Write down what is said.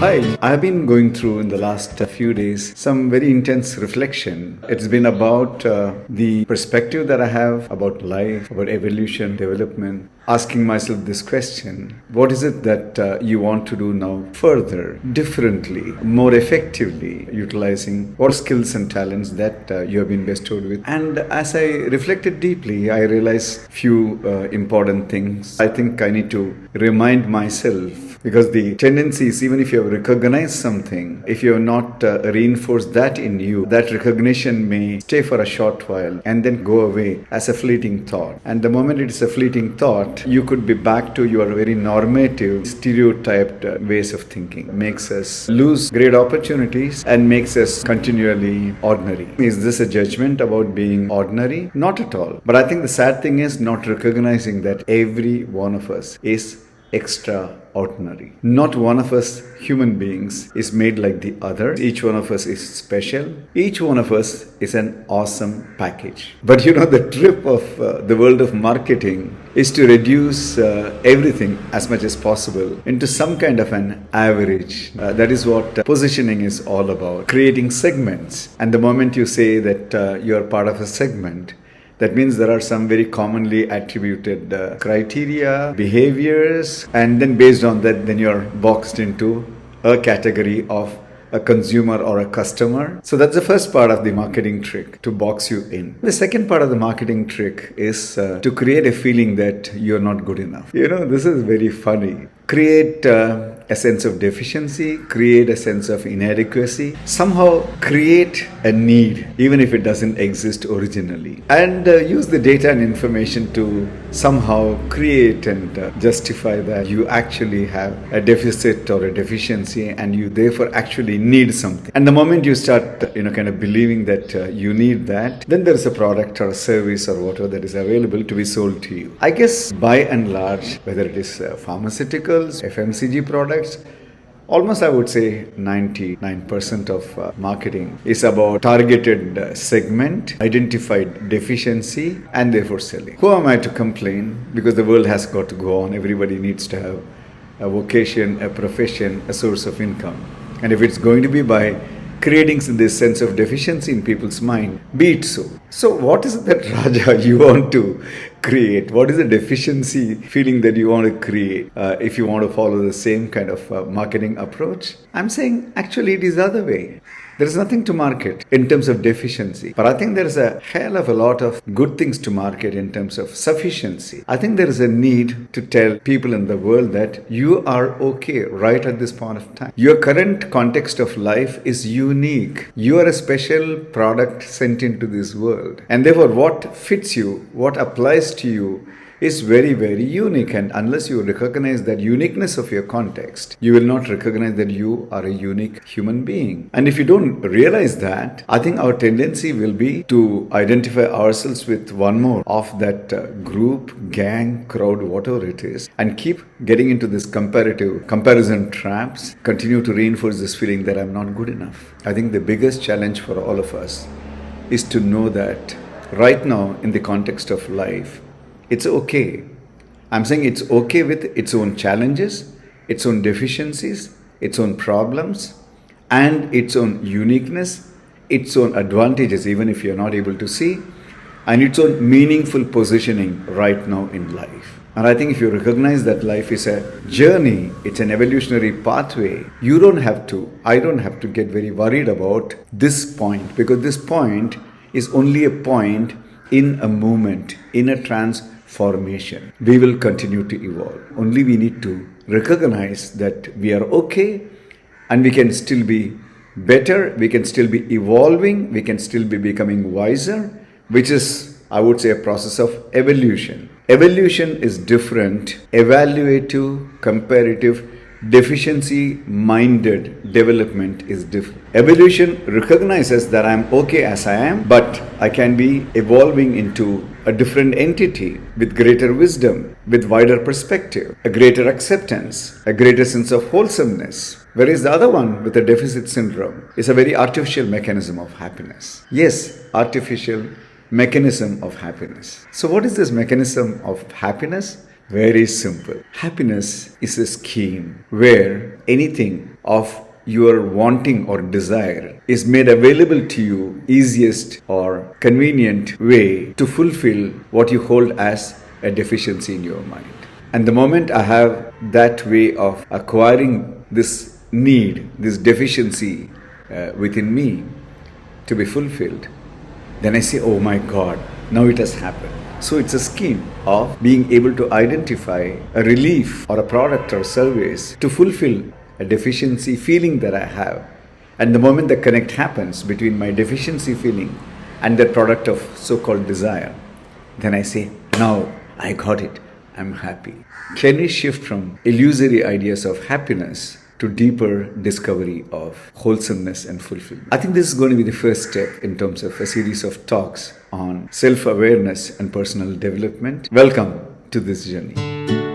Hi, I have been going through in the last few days some very intense reflection. It's been about the perspective that I have about life, about evolution, development. Asking myself this question: what is it that you want to do now further, differently, more effectively, utilizing what skills and talents that you have been bestowed with? And as I reflected deeply, I realized few important things. I think I need to remind myself, because the tendency is, even if you have recognized something, if you have not reinforced that in you, that recognition may stay for a short while and then go away as a fleeting thought. And the moment it is a fleeting thought, you could be back to your very normative, stereotyped ways of thinking. Makes us lose great opportunities and makes us continually ordinary. Is this a judgment about being ordinary? Not at all. But I think the sad thing is not recognizing that every one of us is extraordinary. Not one of us human beings is made like the other. Each one of us is special. Each one of us is an awesome package. But the trip of the world of marketing is to reduce everything as much as possible into some kind of an average. That is what positioning is all about. Creating segments. And the moment you say that you are part of a segment, that means there are some very commonly attributed criteria, behaviors, and then based on that, then you're boxed into a category of a consumer or a customer. So that's the first part of the marketing trick, to box you in. The second part of the marketing trick is to create a feeling that you're not good enough. This is very funny. Create a sense of deficiency, create a sense of inadequacy, somehow create a need, even if it doesn't exist originally, and use the data and information to somehow create and justify that you actually have a deficit or a deficiency and you therefore actually need something. And the moment you start kind of believing that you need that, then there's a product or a service or whatever that is available to be sold to you. I guess by and large, whether it is pharmaceuticals, FMCG products, almost I would say 99% of marketing is about targeted segment, identified deficiency, and therefore selling. Who am I to complain? Because the world has got to go on. Everybody needs to have a vocation, a profession, a source of income. And if it's going to be by creating this sense of deficiency in people's mind, be it so. So what is it that, Raja, you want to create? What is the deficiency feeling that you want to create if you want to follow the same kind of marketing approach? I'm saying actually it is the other way. There is nothing to market in terms of deficiency. But I think there is a hell of a lot of good things to market in terms of sufficiency. I think there is a need to tell people in the world that you are okay right at this point of time. Your current context of life is unique. You are a special product sent into this world. And therefore what fits you, what applies to you, is very, very unique. And unless you recognize that uniqueness of your context, you will not recognize that you are a unique human being. And if you don't realize that, I think our tendency will be to identify ourselves with one more of that group, gang, crowd, whatever it is, and keep getting into this comparison traps, continue to reinforce this feeling that I'm not good enough. I think the biggest challenge for all of us is to know that right now in the context of life, it's okay. I'm saying it's okay with its own challenges, its own deficiencies, its own problems, and its own uniqueness, its own advantages, even if you're not able to see, and its own meaningful positioning right now in life. And I think if you recognize that life is a journey, it's an evolutionary pathway, I don't have to get very worried about this point, because this point is only a point in a movement, in a transformation. We will continue to evolve. Only we need to recognize that we are okay and we can still be better, we can still be evolving, we can still be becoming wiser, which is, I would say, a process of evolution. Evolution is different. Evaluative, comparative, deficiency-minded development is different. Evolution recognizes that I'm okay as I am, but I can be evolving into a different entity with greater wisdom, with wider perspective, a greater acceptance, a greater sense of wholesomeness. Whereas the other one with a deficit syndrome is a very artificial mechanism of happiness. Yes, artificial mechanism of happiness. So what is this mechanism of happiness? Very simple. Happiness is a scheme where anything of your wanting or desire is made available to you easiest or convenient way to fulfill what you hold as a deficiency in your mind. And the moment I have that way of acquiring this need, this deficiency within me to be fulfilled, then I say, oh my God, now it has happened. So it's a scheme of being able to identify a relief or a product or service to fulfill a deficiency feeling that I have. And the moment the connect happens between my deficiency feeling and the product of so-called desire, then I say, now I got it. I'm happy. Can we shift from illusory ideas of happiness to deeper discovery of wholesomeness and fulfillment? I think this is going to be the first step in terms of a series of talks on self-awareness and personal development. Welcome to this journey.